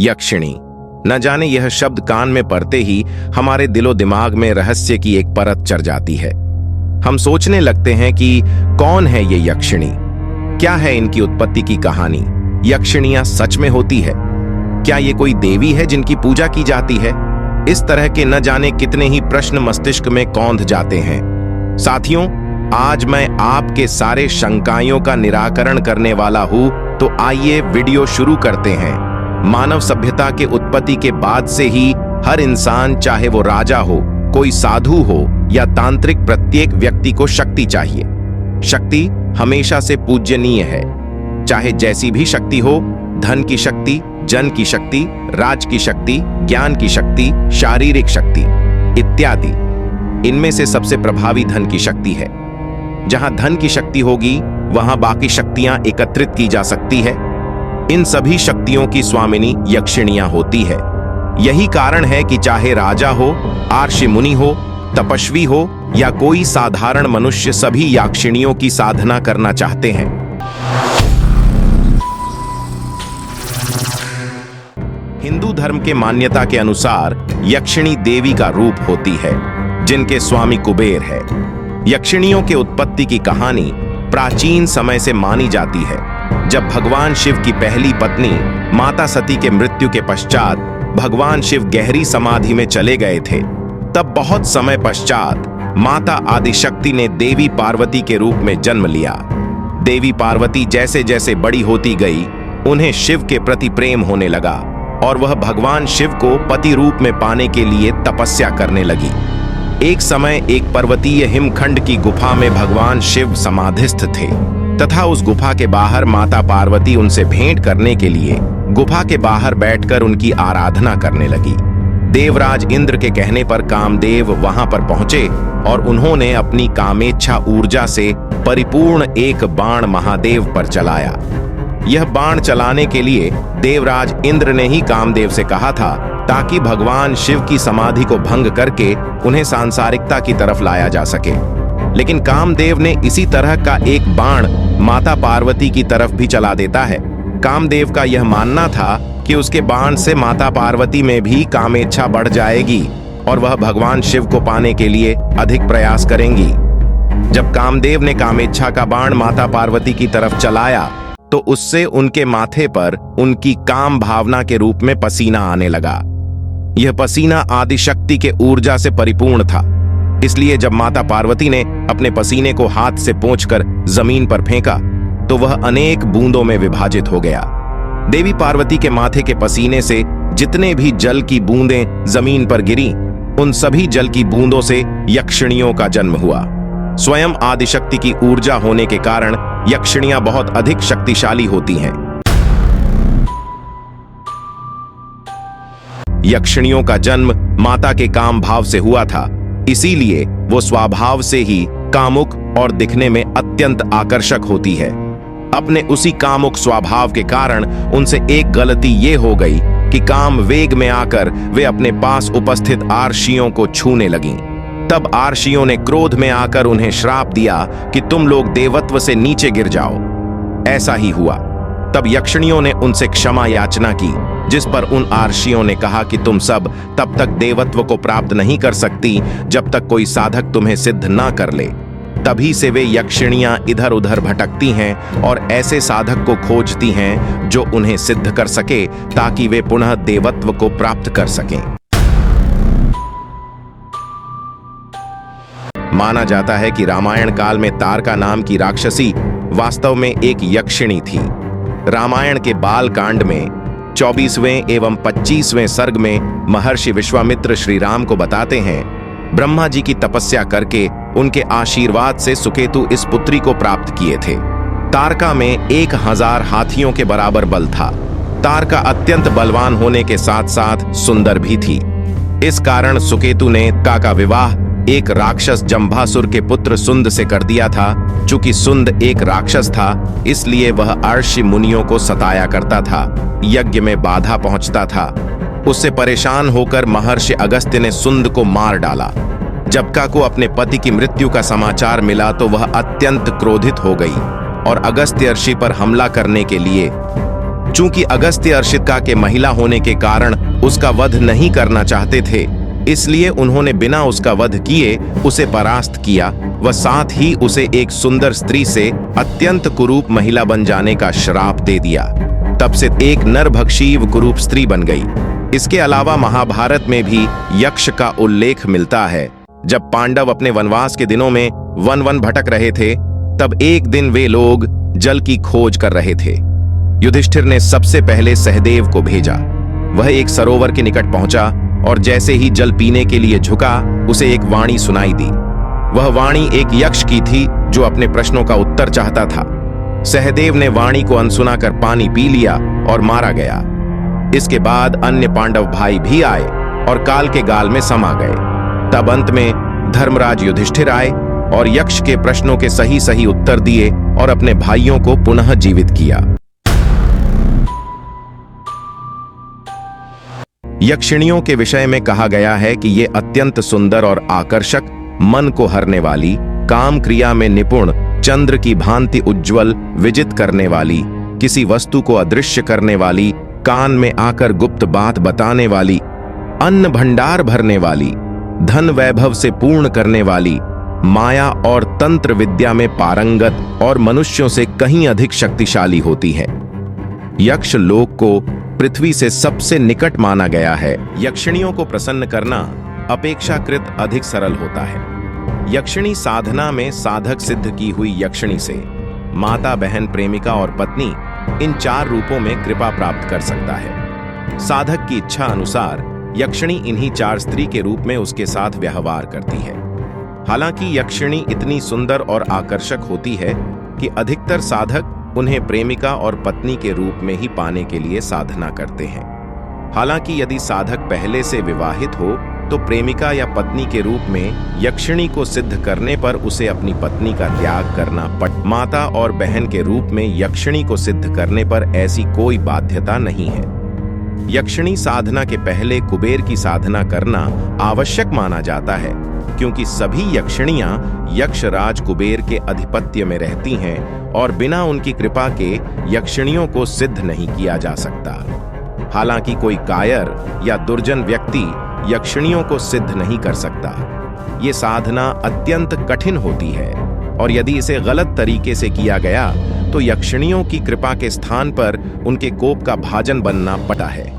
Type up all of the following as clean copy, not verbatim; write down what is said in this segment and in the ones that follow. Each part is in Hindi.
यक्षिणी। न जाने यह शब्द कान में पड़ते ही हमारे दिलो दिमाग में रहस्य की एक परत चढ़ जाती है। हम सोचने लगते हैं कि कौन है ये यक्षिणी, क्या है इनकी उत्पत्ति की कहानी, यक्षिणियां सच में होती है, क्या ये कोई देवी है जिनकी पूजा की जाती है। इस तरह के न जाने कितने ही प्रश्न मस्तिष्क में कौंध जाते हैं। साथियों, आज मैं आपके सारे शंकाओं का निराकरण करने वाला हूं, तो आइए वीडियो शुरू करते हैं। मानव सभ्यता के उत्पत्ति के बाद से ही हर इंसान, चाहे वो राजा हो, कोई साधु हो या तांत्रिक, प्रत्येक व्यक्ति को शक्ति चाहिए। शक्ति हमेशा से पूज्यनीय है, चाहे जैसी भी शक्ति हो, धन की शक्ति, जन की शक्ति, राज की शक्ति, ज्ञान की शक्ति, शारीरिक शक्ति इत्यादि। इनमें से सबसे प्रभावी धन की शक्ति है। जहां धन की शक्ति होगी वहां बाकी शक्तियां एकत्रित की जा सकती है। इन सभी शक्तियों की स्वामिनी यक्षिणियां होती है। यही कारण है कि चाहे राजा हो, आर्षि मुनि हो, तपस्वी हो या कोई साधारण मनुष्य, सभी यक्षिणियों की साधना करना चाहते हैं। हिंदू धर्म के मान्यता के अनुसार यक्षिणी देवी का रूप होती है, जिनके स्वामी कुबेर है। यक्षिणियों के उत्पत्ति की कहानी प्राचीन समय से मानी जाती है। जब भगवान शिव की पहली पत्नी माता सती के मृत्यु के पश्चात भगवान शिव गहरी समाधि में चले गए थे, तब बहुत समय पश्चात माता आदिशक्ति ने देवी पार्वती के रूप में जन्म लिया। देवी पार्वती जैसे जैसे बड़ी होती गई, उन्हें शिव के प्रति प्रेम होने लगा और वह भगवान शिव को पति रूप में पाने के लिए तपस्या करने लगी। एक समय एक पर्वतीय हिमखंड की गुफा में भगवान शिव समाधिस्थ थे तथा उस गुफा के बाहर माता पार्वती उनसे भेंट करने के लिए गुफा के बाहर बैठकर उनकी आराधना करने लगी। देवराज इंद्र के कहने पर कामदेव वहां पर पहुंचे और उन्होंने अपनी कामेच्छा ऊर्जा से परिपूर्ण एक बाण महादेव पर चलाया। यह बाण चलाने के लिए देवराज इंद्र ने ही कामदेव से कहा था, ताकि भगवान शिव की समाधि को भंग करके उन्हें सांसारिकता की तरफ लाया जा सके। लेकिन कामदेव ने इसी तरह का एक बाण माता पार्वती की तरफ भी चला देता है। कामदेव का यह मानना था कि उसके बाण से माता पार्वती में भी कामेच्छा बढ़ जाएगी और वह भगवान शिव को पाने के लिए अधिक प्रयास करेंगी। जब कामदेव ने कामेच्छा का बाण माता पार्वती की तरफ चलाया, तो उससे उनके माथे पर उनकी काम भावना के रूप में पसीना आने लगा। यह पसीना आदिशक्ति के ऊर्जा से परिपूर्ण था। इसलिए जब माता पार्वती ने अपने पसीने को हाथ से पोंछकर जमीन पर फेंका, तो वह अनेक बूंदों में विभाजित हो गया। देवी पार्वती के माथे के पसीने से जितने भी जल की बूंदें जमीन पर गिरी, उन सभी जल की बूंदों से यक्षिणियों का जन्म हुआ। स्वयं आदिशक्ति की ऊर्जा होने के कारण यक्षिणियां बहुत अधिक शक्तिशाली होती हैं। यक्षिणियों का जन्म माता के काम भाव से हुआ था, इसीलिए वो स्वभाव से ही कामुक और दिखने में अत्यंत आकर्षक होती है। अपने उसी कामुक स्वभाव के कारण उनसे एक गलती ये हो गई कि काम वेग में आकर वे अपने पास उपस्थित आर्षियों को छूने लगीं। तब आर्षियों ने क्रोध में आकर उन्हें श्राप दिया कि तुम लोग देवत्व से नीचे गिर जाओ। ऐसा ही हुआ। तब यक्षिणियों ने उनसे क्षमा याचना की, जिस पर उन आर्षियों ने कहा कि तुम सब तब तक देवत्व को प्राप्त नहीं कर सकती जब तक कोई साधक तुम्हें सिद्ध ना कर ले। तभी से वे यक्षिणियां इधर उधर भटकती हैं और ऐसे साधक को खोजती हैं जो उन्हें सिद्ध कर सके, ताकि वे पुनः देवत्व को प्राप्त कर सकें। माना जाता है कि रामायण काल में तारका नाम की राक्षसी वास्तव में एक यक्षिणी थी। रामायण के बाल कांड में 24वें एवं 25वें सर्ग में महर्षि विश्वामित्र श्री राम को बताते हैं, ब्रह्मा जी की तपस्या करके उनके आशीर्वाद से सुकेतु इस पुत्री को प्राप्त किए थे। तारका में 1000 हाथियों के बराबर बल था। तारका अत्यंत बलवान होने के साथ साथ सुंदर भी थी। इस कारण सुकेतु ने तारका का विवाह एक राक्षस जंभासुर के पुत्र सुंद से कर दिया था। चूंकि सुंद एक राक्षस था, इसलिए वह अर्षि मुनियों को सताया करता था, यज्ञ में बाधा पहुंचता था। उससे परेशान होकर महर्षि अगस्त्य ने सुंद को मार डाला। जबका को अपने पति की मृत्यु का समाचार मिला तो वह अत्यंत क्रोधित हो गई और अगस्त्य ऋषि पर हमला करने के लिए चूंकि अगस्त्य अर्शिका के महिला होने के कारण उसका वध नहीं करना चाहते थे, इसलिए उन्होंने बिना उसका वध किए उसे परास्त किया व साथ ही उसे एक सुंदर स्त्री से अत्यंत कुरूप महिला बन जाने का श्राप दे दिया। तब से एक नरभक्षी कुरूप स्त्री बन गई। इसके अलावा महाभारत में भी यक्ष का उल्लेख मिलता है। जब पांडव अपने वनवास के दिनों में वन भटक रहे थे, तब एक दिन वे लोग जल की खोज कर रहे थे। युधिष्ठिर ने सबसे पहले सहदेव को भेजा। वह एक सरोवर के निकट पहुंचा और जैसे ही जल पीने के लिए झुका, उसे एक वाणी सुनाई दी। वह वाणी एक यक्ष की थी जो अपने प्रश्नों का उत्तर चाहता था। सहदेव ने वाणी को अनसुना कर पानी पी लिया और मारा गया। इसके बाद अन्य पांडव भाई भी आए और काल के गाल में समा गए। तब अंत में धर्मराज युधिष्ठिर आए और यक्ष के प्रश्नों के सही उत्तर दिए और अपने भाइयों को पुनः जीवित किया। यक्षिणियों के विषय में कहा गया है कि ये अत्यंत सुंदर और आकर्षक, मन को हरने वाली, काम क्रिया में निपुण, चंद्र की भांति उज्ज्वल, विजित करने वाली, किसी वस्तु को अदृश्य करने वाली, कान में आकर गुप्त बात बताने वाली, अन्न भंडार भरने वाली, धन वैभव से पूर्ण करने वाली, माया और तंत्र विद्या में पारंगत और मनुष्यों से कहीं अधिक शक्तिशाली होती है। यक्ष लोक को पृथ्वी से सबसे निकट माना गया है। यक्षिणियों को प्रसन्न करना अपेक्षाकृत अधिक सरल होता है। यक्षिणी साधना में साधक सिद्ध की हुई यक्षिणी से माता, बहन, प्रेमिका और पत्नी, इन 4 रूपों में कृपा प्राप्त कर सकता है। साधक की इच्छा अनुसार यक्षिणी इन्हीं 4 स्त्री के रूप में उसके साथ व्यवहार करती है। हालांकि यक्षिणी इतनी सुंदर और आकर्षक होती है कि अधिकतर साधक उन्हें प्रेमिका और पत्नी के रूप में ही पाने के लिए साधना करते हैं। हालांकि यदि साधक पहले से विवाहित हो तो प्रेमिका या पत्नी के रूप में यक्षिणी को सिद्ध करने पर उसे अपनी पत्नी का त्याग करना पड़ता। माता और बहन के रूप में यक्षिणी को सिद्ध करने पर ऐसी कोई बाध्यता नहीं है। यक्षिणी साधना के पहले कुबेर की साधना करना आवश्यक माना जाता है, क्योंकि सभी यक्षिणियां यक्षराज कुबेर के अधिपत्य में रहती हैं और बिना उनकी कृपा के यक्षिणियों को सिद्ध नहीं किया जा सकता। हालांकि कोई कायर या दुर्जन व्यक्ति यक्षिणियों को सिद्ध नहीं कर सकता। ये साधना अत्यंत कठिन होती है और यदि इसे गलत तरीके से किया गया तो यक्षिणियों की कृपा के स्थान पर उनके कोप का भाजन बनना पड़ता है।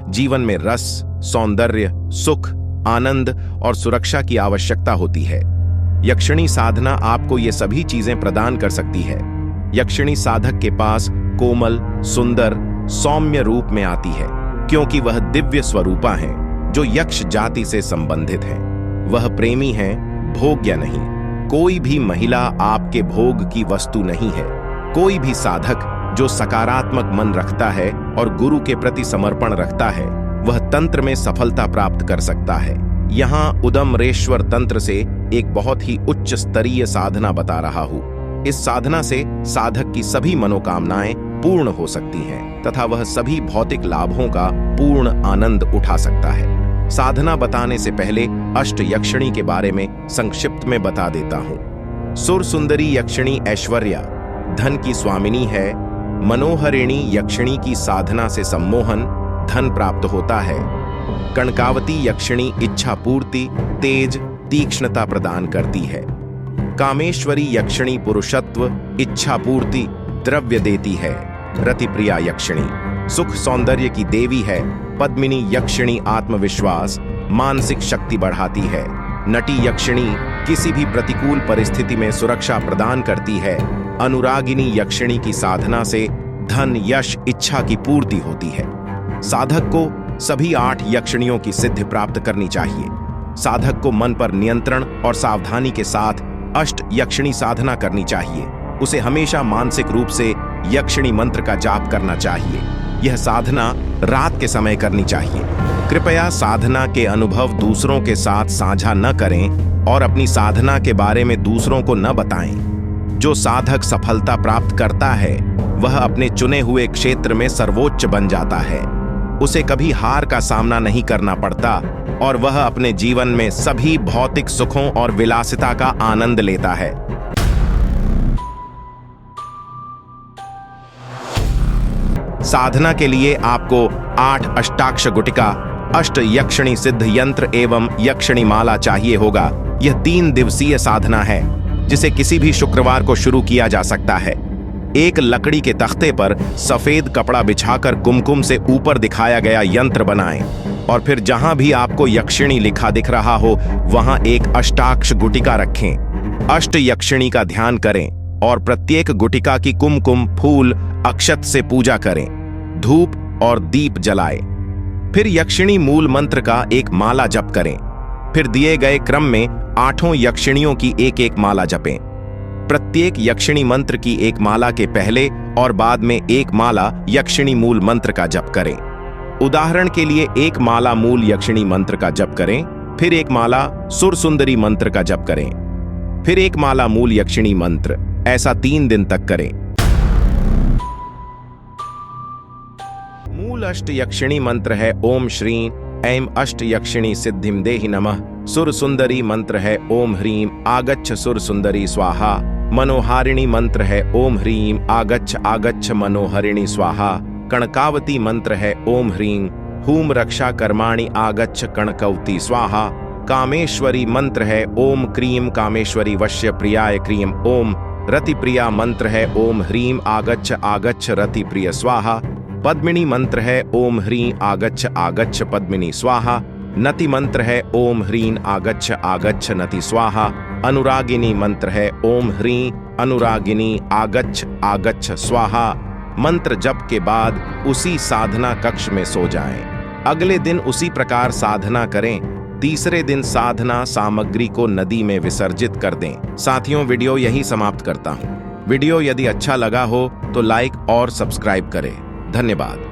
जीवन में रस, सौंदर्य, सुख, आनंद और सुरक्षा की आवश्यकता होती है। यक्षिणी साधना आपको ये सभी चीजें प्रदान कर सकती है। यक्षिणी साधक के पास कोमल, सुंदर, सौम्य रूप में आती है, क्योंकि वह दिव्य स्वरूपा हैं जो यक्ष जाति से संबंधित हैं। वह प्रेमी हैं, भोग्य नहीं। कोई भी महिला आपके भोग की वस्तु नहीं है। कोई भी साधक जो सकारात्मक मन रखता है और गुरु के प्रति समर्पण रखता है, वह तंत्र में सफलता प्राप्त कर सकता है। यहाँ उदमरेश्वर तंत्र से एक बहुत ही उच्च स्तरीय साधना बता रहा हूँ। इस साधना से साधक की सभी मनोकामनाएं पूर्ण हो सकती हैं तथा वह सभी भौतिक लाभों का पूर्ण आनंद उठा सकता है। साधना बताने से पहले अष्ट यक्षिणी के बारे में संक्षिप्त में बता देता हूँ। सुर सुंदरी यक्षिणी ऐश्वर्या, धन की स्वामिनी है। मनोहरिणी यक्षिणी की साधना से सम्मोहन, धन प्राप्त होता है। कनकावती यक्षिणी इच्छा पूर्ति, तेज, तीक्ष्णता प्रदान करती है। कामेश्वरी यक्षिणी पुरुषत्व, इच्छा पूर्ति, द्रव्य देती है। रतिप्रिया यक्षिणी सुख सौंदर्य की देवी है। पद्मिनी यक्षिणी आत्मविश्वास, मानसिक शक्ति बढ़ाती है। नटी यक्षिणी किसी भी प्रतिकूल परिस्थिति में सुरक्षा प्रदान करती है। अनुरागिनी यक्षिणी की साधना से धन, यश, इच्छा की पूर्ति होती है। साधक को सभी 8 यक्षिणियों की सिद्धि प्राप्त करनी चाहिए। साधक को मन पर नियंत्रण और सावधानी के साथ अष्ट यक्षिणी साधना करनी चाहिए। उसे हमेशा मानसिक रूप से यक्षिणी मंत्र का जाप करना चाहिए। यह साधना रात के समय करनी चाहिए। कृपया साधना के अनुभव दूसरों के साथ साझा न करें और अपनी साधना के बारे में दूसरों को न बताएं। जो साधक सफलता प्राप्त करता है वह अपने चुने हुए क्षेत्र में सर्वोच्च बन जाता है। उसे कभी हार का सामना नहीं करना पड़ता और वह अपने जीवन में सभी भौतिक सुखों और विलासिता का आनंद लेता है। साधना के लिए आपको 8 अष्टाक्ष गुटिका, अष्ट यक्षिणी सिद्ध यंत्र एवं यक्षिणी माला चाहिए होगा। यह 3 दिवसीय साधना है जिसे किसी भी शुक्रवार को शुरू किया जा सकता है। एक लकड़ी के तख्ते पर सफेद कपड़ा बिछाकर कुमकुम से ऊपर दिखाया गया यंत्र बनाएं और फिर जहां भी आपको यक्षिणी लिखा दिख रहा हो वहां एक अष्टाक्ष गुटिका रखें। अष्ट यक्षिणी का ध्यान करें और प्रत्येक गुटिका की कुमकुम, फूल, अक्षत से पूजा करें। धूप और दीप जलाएं। फिर यक्षिणी मूल मंत्र का एक माला जप करें। फिर दिए गए क्रम में 8 यक्षिणियों की एक एक माला जपें। प्रत्येक यक्षिणी मंत्र की एक माला के पहले और बाद में एक माला यक्षिणी मूल मंत्र का जप करें। उदाहरण के लिए एक माला मूल यक्षिणी मंत्र का जप करें, फिर एक माला सुर सुंदरी मंत्र का जप करें, फिर एक माला मूल यक्षिणी मंत्र। ऐसा 3 दिन तक करें। मूल अष्ट यक्षिणी मंत्र है ओम श्रीं ऐं अष्ट यक्षिणी सिद्धिं देहि नमः। सुर सुंदरी मंत्र है ओम ह्रीं आगच्छ सुर सुंदरी स्वाहा। मनोहारिणी मंत्र है ओम ह्रीं आगच्छ आगच्छ मनोहरिणी स्वाहा। कणकावती मंत्र है ओम ह्रीं हूम रक्षा कर्माणि आगच्छ कणकवती स्वाहा। कामेश्वरी मंत्र है ओम क्रीं कामेश्वरी वश्य प्रियाय क्रीं। ओम रतिप्रिया मंत्र है ओम ह्रीं आगच्छ आगच्छ रतिप्रिय स्वाहा। पद्मिनी मंत्र है ओम ह्रीं आगच्छ आगच्छ पद्मिनी स्वाहा। नति मंत्र है ओम ह्रीं आगच्छ आगच्छ नति स्वाहा। अनुरागिनी मंत्र है ओम ह्रीं अनुरागिनी आगच्छ आगच्छ स्वाहा। मंत्र जप के बाद उसी साधना कक्ष में सो जाएं। अगले दिन उसी प्रकार साधना करें। तीसरे दिन साधना सामग्री को नदी में विसर्जित कर दें। साथियों, वीडियो यही समाप्त करता हूं। वीडियो यदि अच्छा लगा हो तो लाइक और सब्सक्राइब करें। धन्यवाद।